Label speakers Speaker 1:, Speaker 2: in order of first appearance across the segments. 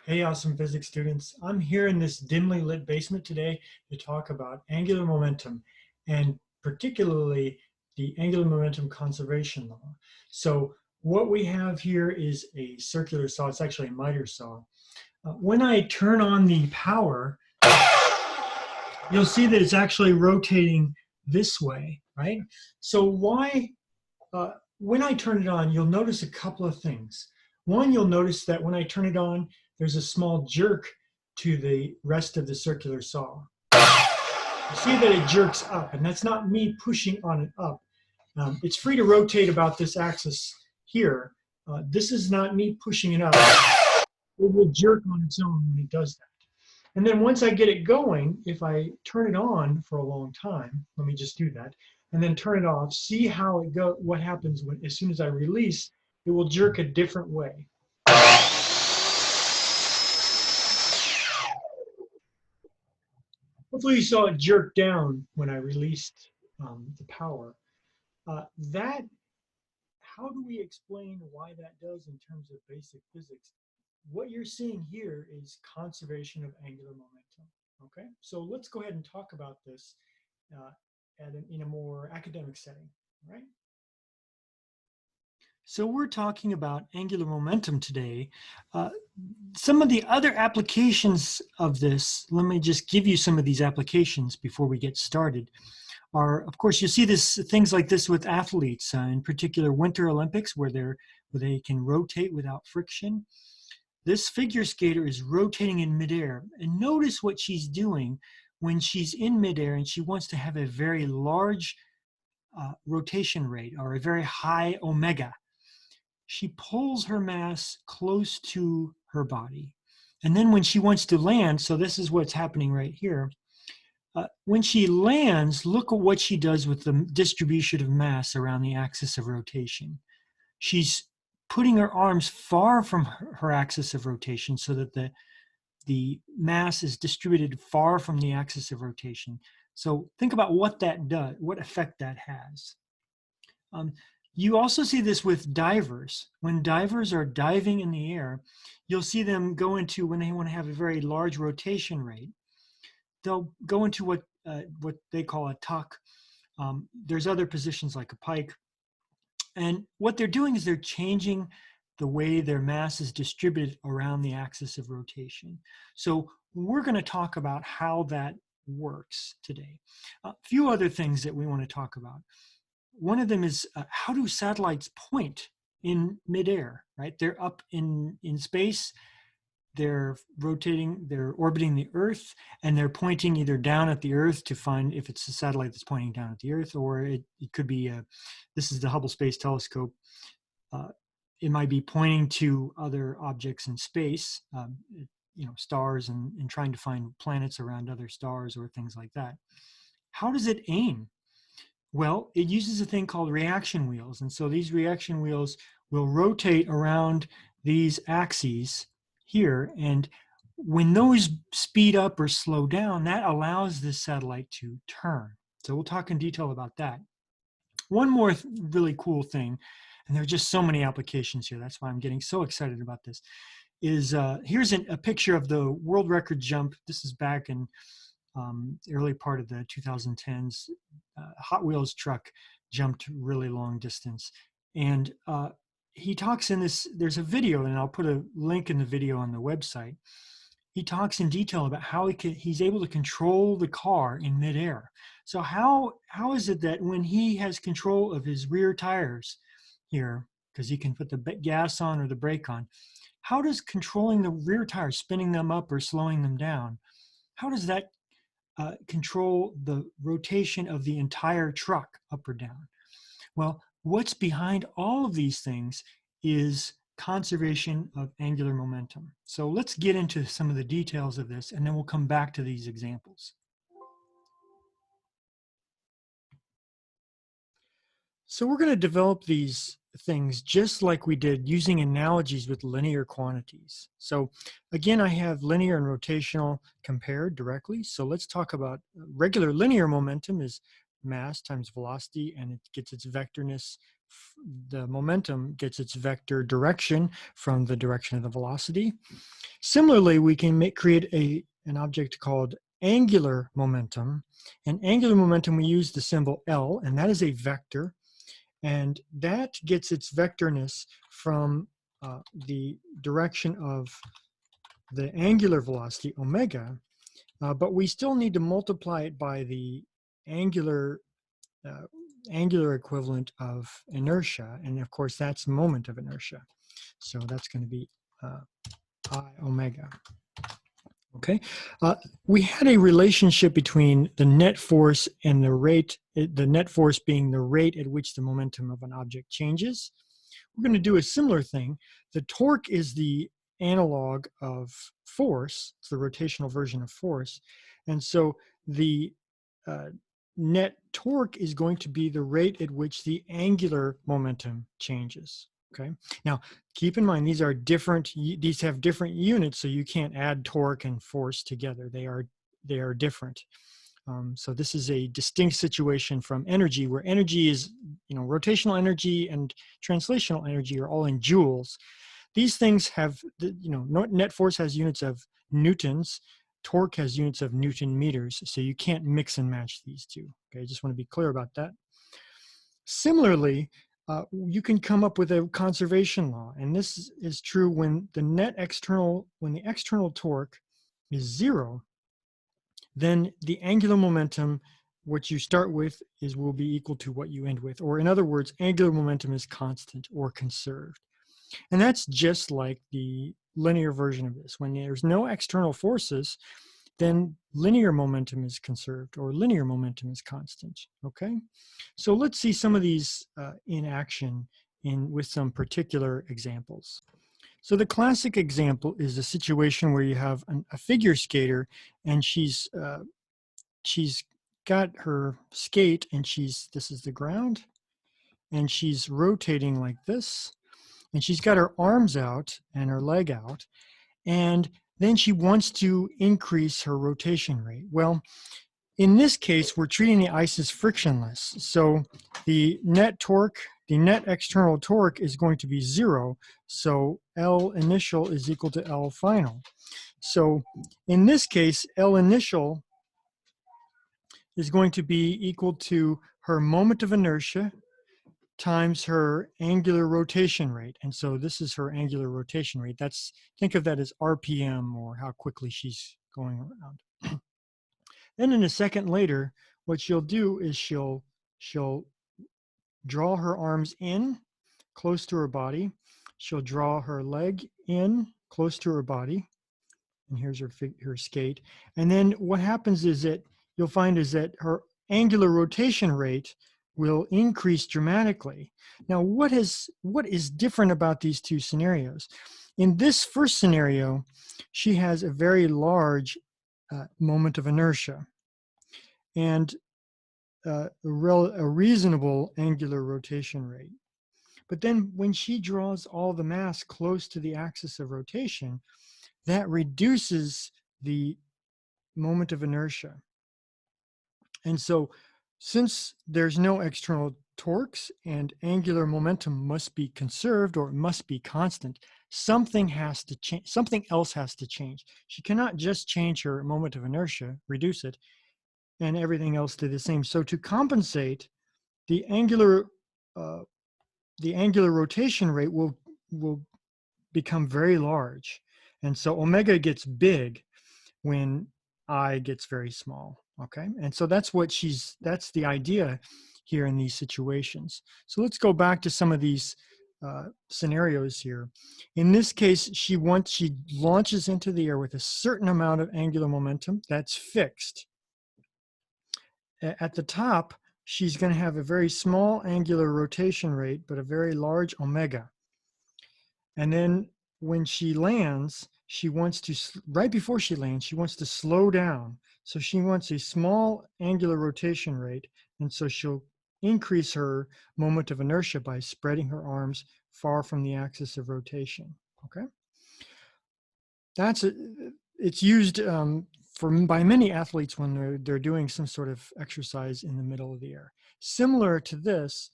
Speaker 1: Hey, awesome physics students. I'm here in this dimly lit basement today to talk about angular momentum and particularly the angular momentum conservation law. So what we have here is a circular saw. It's actually a miter saw. When I turn on the power, you'll see that it's actually rotating this way, right? So when I turn it on, you'll notice a couple of things. One, you'll notice that when I turn it on, there's a small jerk to the rest of the circular saw. You see that it jerks up, and that's not me pushing on it up. It's free to rotate about this axis here. This is not me pushing it up. It will jerk on its own when it does that. And then once I get it going, if I turn it on for a long time, let me just do that, and then turn it off, see how it go, what happens when, as soon as I release, it will jerk a different way. Hopefully you saw it jerk down when I released the power. That, how do we explain why that does in terms of basic physics? What you're seeing here is conservation of angular momentum. Okay, so let's go ahead and talk about this uh, in a more academic setting, right? So we're talking about angular momentum today. Uh, some of the other applications of this, let me just give you some of these applications before we get started, are, of course, you see things like this with athletes, in particular Winter Olympics, where they can rotate without friction. This figure skater is rotating in midair, and notice what she's doing when she's in midair and she wants to have a very large rotation rate or a very high omega. She pulls her mass close to her body. And then when she wants to land, so this is what's happening right here. When she lands, look at what she does with the distribution of mass around the axis of rotation. She's putting her arms far from her axis of rotation so that the mass is distributed far from the axis of rotation. So think about what that does, what effect that has. You also see this with divers. When divers are diving in the air, you'll see them go into, when they want to have a very large rotation rate, they'll go into what they call a tuck. There's other positions like a pike. And what they're doing is they're changing the way their mass is distributed around the axis of rotation. So we're going to talk about how that works today. A few other things that we want to talk about. One of them is how do satellites point in midair, right? They're up in space, they're rotating, they're orbiting the Earth, and they're pointing either down at the Earth to find if it's a satellite that's pointing down at the Earth, or it could be, this is the Hubble Space Telescope. It might be pointing to other objects in space, stars, and trying to find planets around other stars or things like that. How does it aim? Well, it uses a thing called reaction wheels. And so these reaction wheels will rotate around these axes here. And when those speed up or slow down, that allows this satellite to turn. So we'll talk in detail about that. One more really cool thing, and there are just so many applications here, that's why I'm getting so excited about this, is here's a picture of the world record jump. This is back in the early part of the 2010s. Hot Wheels truck jumped really long distance. And he talks in this, there's a video, and I'll put a link in the video on the website. He talks in detail about how he's able to control the car in midair. So how is it that when he has control of his rear tires here, because he can put the gas on or the brake on, how does controlling the rear tires, spinning them up or slowing them down, how does that control the rotation of the entire truck up or down? Well, what's behind all of these things is conservation of angular momentum. So let's get into some of the details of this, and then we'll come back to these examples. So we're going to develop these things just like we did using analogies with linear quantities. So again, I have linear and rotational compared directly. So let's talk about regular linear momentum is mass times velocity, and it gets its vectorness the momentum gets its vector direction from the direction of the velocity. Similarly, we can create an object called angular momentum. And angular momentum, we use the symbol L, and that is a vector. And that gets its vectorness from the direction of the angular velocity, omega, but we still need to multiply it by the angular equivalent of inertia. And of course, that's moment of inertia. So that's going to be I omega. Okay, we had a relationship between the net force and the rate, the net force being the rate at which the momentum of an object changes. We're going to do a similar thing. The torque is the analog of force. It's the rotational version of force. And so the net torque is going to be the rate at which the angular momentum changes. Okay. Now, keep in mind, these have different units, so you can't add torque and force together. They are different. So this is a distinct situation from energy, where energy is, rotational energy and translational energy are all in joules. These things have, net force has units of newtons, torque has units of Newton meters, so you can't mix and match these two. Okay, I just want to be clear about that. Similarly, you can come up with a conservation law, and this is true when the external torque is 0, then the angular momentum, what you start with, will be equal to what you end with. Or in other words, angular momentum is constant or conserved. And that's just like the linear version of this. When there's no external forces, then linear momentum is conserved, or linear momentum is constant. Okay, so let's see some of these in action with some particular examples. So the classic example is a situation where you have a figure skater, and she's got her skate, and this is the ground, and she's rotating like this, and she's got her arms out and her leg out, and then she wants to increase her rotation rate. Well, in this case, we're treating the ice as frictionless. So the net external torque is going to be 0. So L initial is equal to L final. So in this case, L initial is going to be equal to her moment of inertia times her angular rotation rate. And so this is her angular rotation rate. Think of that as RPM, or how quickly she's going around. Then in a second later, what she'll do is she'll draw her arms in close to her body. She'll draw her leg in close to her body. And here's her skate. And then what happens is that you'll find is that her angular rotation rate will increase dramatically. Now, what is different about these two scenarios? In this first scenario, she has a very large moment of inertia and a reasonable angular rotation rate. But then when she draws all the mass close to the axis of rotation, that reduces the moment of inertia. And so since there's no external torques and angular momentum must be conserved, or it must be constant, something has to change. Something else has to change. She cannot just change her moment of inertia, reduce it, and everything else stay the same. So to compensate, the angular rotation rate will become very large, and so omega gets big when I gets very small. Okay, and so that's the idea here in these situations. So let's go back to some of these scenarios here. In this case, she launches into the air with a certain amount of angular momentum that's fixed. At the top, she's going to have a very small angular rotation rate, but a very large omega. And then when she lands, right before she lands, she wants to slow down. So she wants a small angular rotation rate, and so she'll increase her moment of inertia by spreading her arms far from the axis of rotation. Okay, it's used by many athletes when they're doing some sort of exercise in the middle of the air. Similar to this,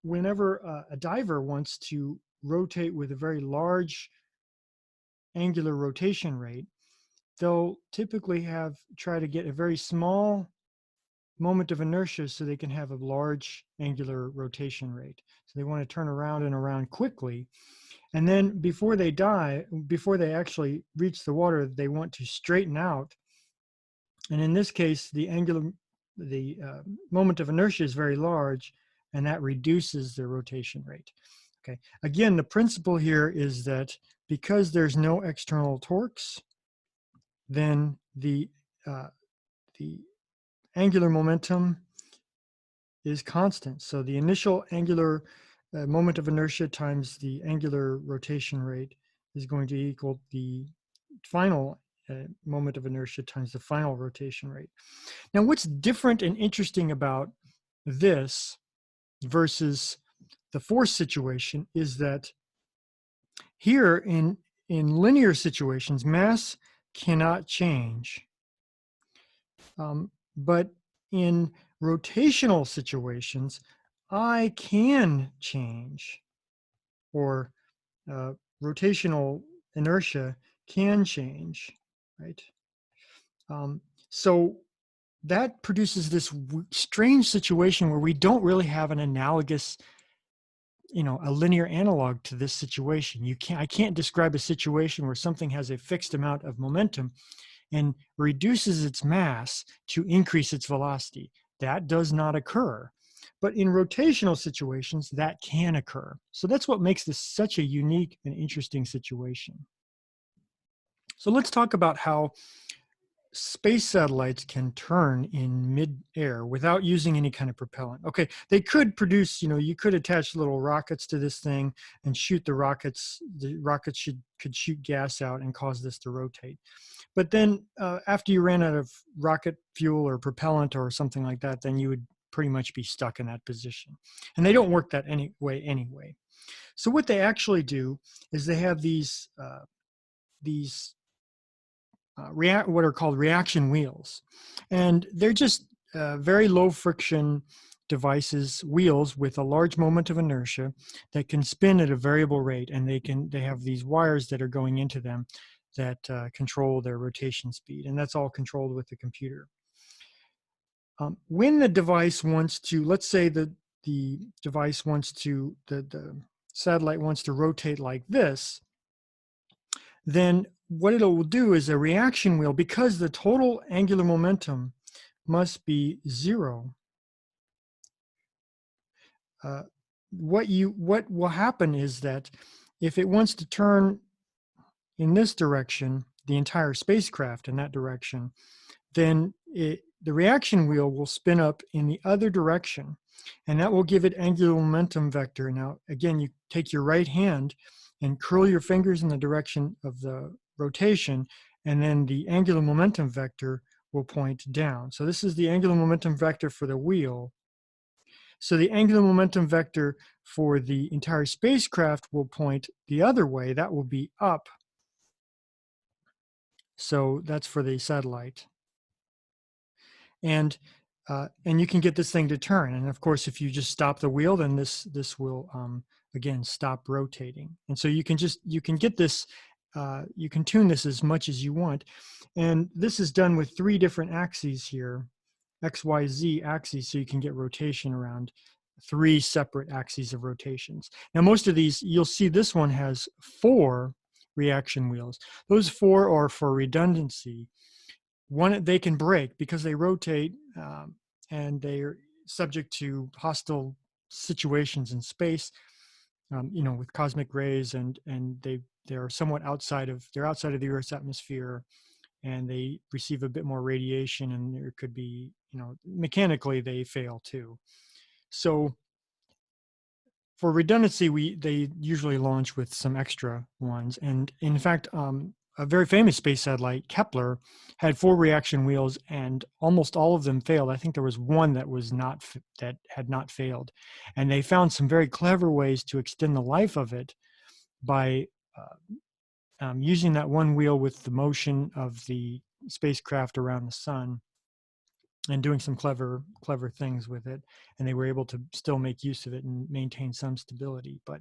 Speaker 1: whenever a diver wants to rotate with a very large angular rotation rate, they'll typically try to get a very small moment of inertia so they can have a large angular rotation rate. So they want to turn around and around quickly. And then before they actually reach the water, they want to straighten out. And in this case, the moment of inertia is very large, and that reduces their rotation rate. Okay. Again, the principle here is that because there's no external torques, then the angular momentum is constant. So the initial angular moment of inertia times the angular rotation rate is going to equal the final moment of inertia times the final rotation rate. Now, what's different and interesting about this versus the force situation is that here in linear situations, mass cannot change. But in rotational situations, I can change, or rotational inertia can change, right? So that produces this strange situation where we don't really have an analogous, a linear analog to this situation. I can't describe a situation where something has a fixed amount of momentum and reduces its mass to increase its velocity. That does not occur. But in rotational situations, that can occur. So that's what makes this such a unique and interesting situation. So let's talk about how space satellites can turn in mid-air without using any kind of propellant. Okay, they could produce, you could attach little rockets to this thing and shoot the rockets. The rockets could shoot gas out and cause this to rotate. But then after you ran out of rocket fuel or propellant or something like that, then you would pretty much be stuck in that position. And they don't work that way anyway. So what they actually do is they have these what are called reaction wheels. And they're just very low friction devices, wheels with a large moment of inertia that can spin at a variable rate. And they have these wires that are going into them that control their rotation speed. And that's all controlled with the computer. When the device wants to, let's say the device wants to, the satellite wants to rotate like this, then what it will do is a reaction wheel, because the total angular momentum must be 0. What will happen is that if it wants to turn in this direction, the entire spacecraft in that direction, then the reaction wheel will spin up in the other direction, and that will give it angular momentum vector. Now, again, you take your right hand and curl your fingers in the direction of the rotation, and then the angular momentum vector will point down. So this is the angular momentum vector for the wheel. So the angular momentum vector for the entire spacecraft will point the other way. That will be up. So that's for the satellite. And you can get this thing to turn. And of course, if you just stop the wheel, then this will again stop rotating. And so you can get this, you can tune this as much as you want. And this is done with 3 different axes here, X, Y, Z axes, so you can get rotation around 3 separate axes of rotations. Now, most of these, you'll see this one has 4 reaction wheels. Those 4 are for redundancy. One, they can break because they rotate and they're subject to hostile situations in space, with cosmic rays, and they're somewhat outside of the Earth's atmosphere, and they receive a bit more radiation, and there could be, mechanically they fail too. So for redundancy, they usually launch with some extra ones. And in fact, a very famous space satellite, Kepler, had 4 reaction wheels, and almost all of them failed. I think there was one that had not failed. And they found some very clever ways to extend the life of it by using that one wheel with the motion of the spacecraft around the sun. and doing some clever things with it, and they were able to still make use of it and maintain some stability. But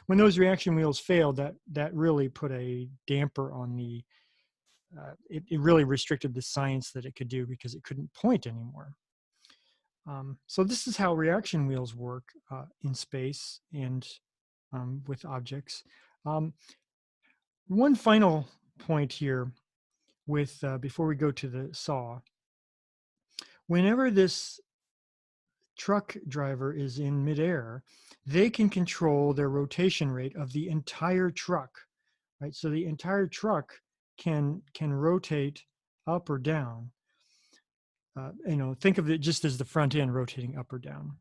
Speaker 1: when those reaction wheels failed, that really put a damper on the it really restricted the science that it could do, because it couldn't point anymore. So this is how reaction wheels work in space and with objects. One final point here with before we go to the saw. Whenever this truck driver is in midair, they can control their rotation rate of the entire truck, right? So the entire truck can rotate up or down. You know, think of it just as the front end rotating up or down.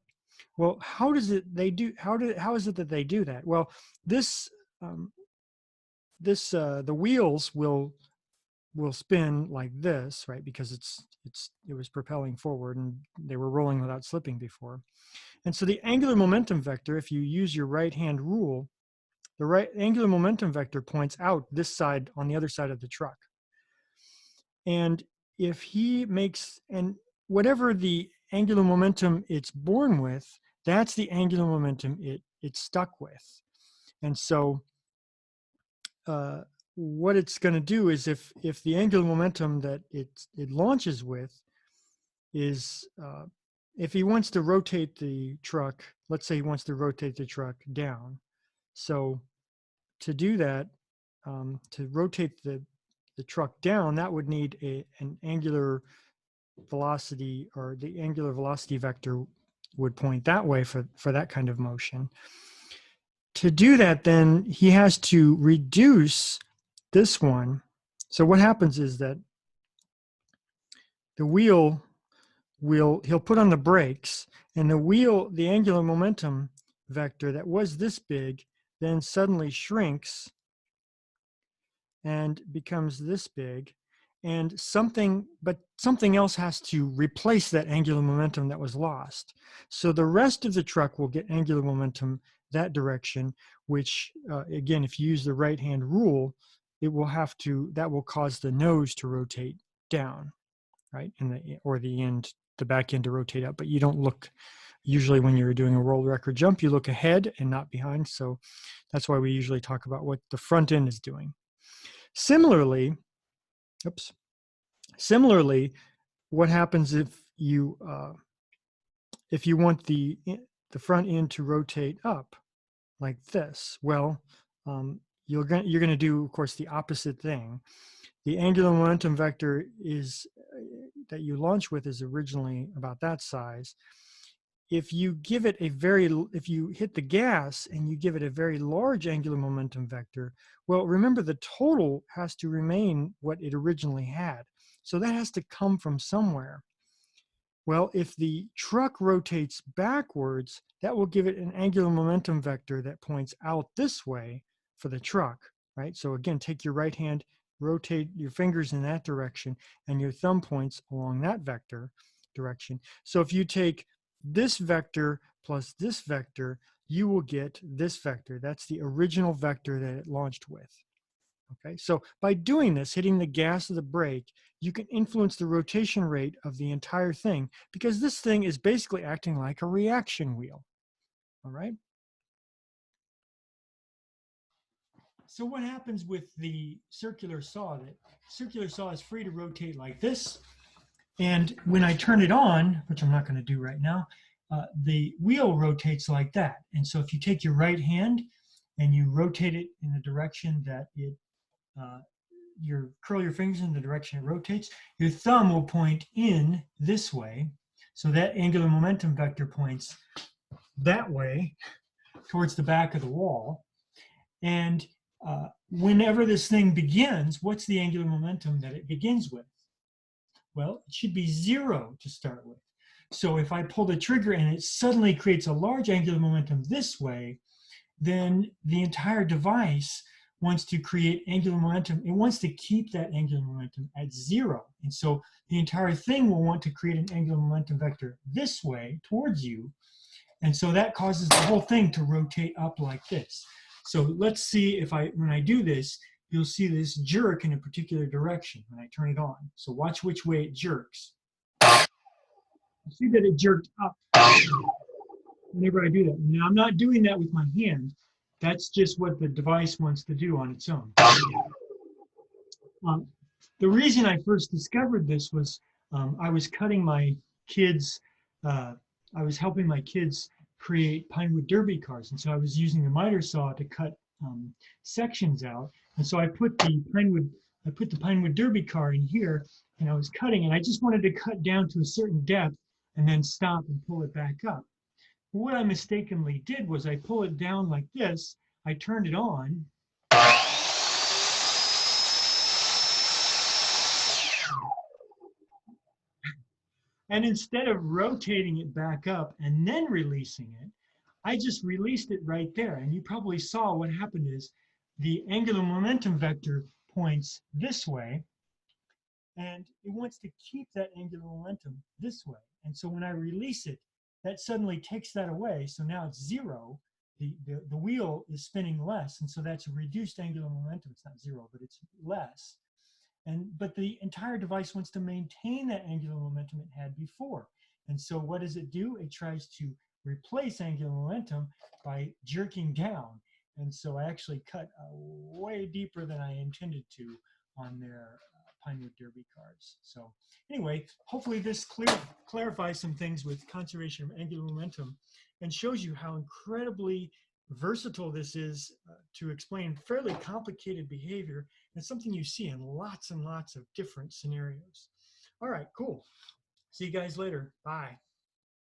Speaker 1: Well, how is it that they do that? Well, this the wheels will spin like this, right? Because it was propelling forward and they were rolling without slipping before. And so the angular momentum vector, if you use your right hand rule, the right angular momentum vector points out this side on the other side of the truck. And if he makes, and whatever the angular momentum it's born with, that's the angular momentum it's stuck with. And so what it's going to do is if the angular momentum that it launches with is, if he wants to rotate the truck, let's say he wants to rotate the truck down. So to do that, to rotate the truck down, that would need an angular velocity, or the angular velocity vector would point that way for that kind of motion. To do that, then he has to reduce this one. So what happens is that the wheel he'll put on the brakes, and the angular momentum vector that was this big then suddenly shrinks and becomes this big, and something else has to replace that angular momentum that was lost. So the rest of the truck will get angular momentum that direction, which again, if you use the right hand rule, that will cause the nose to rotate down, right? And the back end to rotate up. But you don't look, usually when you're doing a world record jump, you look ahead and not behind. So that's why we usually talk about what the front end is doing. Similarly, what happens if you want the front end to rotate up like this? Well, you're going to do, of course, the opposite thing. The angular momentum vector that you launch with is originally about that size. If you hit the gas and you give it a very large angular momentum vector, well, remember the total has to remain what it originally had. So that has to come from somewhere. Well, if the truck rotates backwards, that will give it an angular momentum vector that points out this way for the truck, right? So again, take your right hand, rotate your fingers in that direction, and your thumb points along that vector direction. So if you take this vector plus this vector, you will get this vector. That's the original vector that it launched with. Okay, so by doing this, hitting the gas or the brake, you can influence the rotation rate of the entire thing, because this thing is basically acting like a reaction wheel. All right. So what happens with the circular saw? The circular saw is free to rotate like this. And when I turn it on, which I'm not going to do right now, the wheel rotates like that. And so if you take your right hand and you rotate it in the direction that you curl your fingers in the direction it rotates, your thumb will point in this way. So that angular momentum vector points that way towards the back of the wall. And whenever this thing begins, what's the angular momentum that it begins with? Well, it should be 0 to start with. So if I pull the trigger and it suddenly creates a large angular momentum this way, then the entire device wants to create angular momentum. It wants to keep that angular momentum at 0. And so the entire thing will want to create an angular momentum vector this way towards you. And so that causes the whole thing to rotate up like this. So let's see when I do this, you'll see this jerk in a particular direction when I turn it on. So watch which way it jerks. You see that it jerked up whenever I do that. Now I'm not doing that with my hand. That's just what the device wants to do on its own. Um, the reason I first discovered this was I was cutting my kids, uh, I was helping my kids create Pinewood Derby cars. And so I was using a miter saw to cut sections out. And so I put the Pinewood Derby car in here and I was cutting and I just wanted to cut down to a certain depth and then stop and pull it back up. What I mistakenly did was I pull it down like this, I turned it on, and instead of rotating it back up and then releasing it, I just released it right there. And you probably saw what happened is the angular momentum vector points this way, and it wants to keep that angular momentum this way. And so when I release it, that suddenly takes that away. So now it's zero. The wheel is spinning less. And so that's a reduced angular momentum. It's not zero, but it's less. But the entire device wants to maintain that angular momentum it had before. And so what does it do? It tries to replace angular momentum by jerking down. And so I actually cut way deeper than I intended to on their Pinewood Derby cars. So anyway, hopefully this clarifies some things with conservation of angular momentum and shows you how incredibly versatile this is to explain fairly complicated behavior. It's something you see in lots and lots of different scenarios. All right, cool. See you guys later. Bye.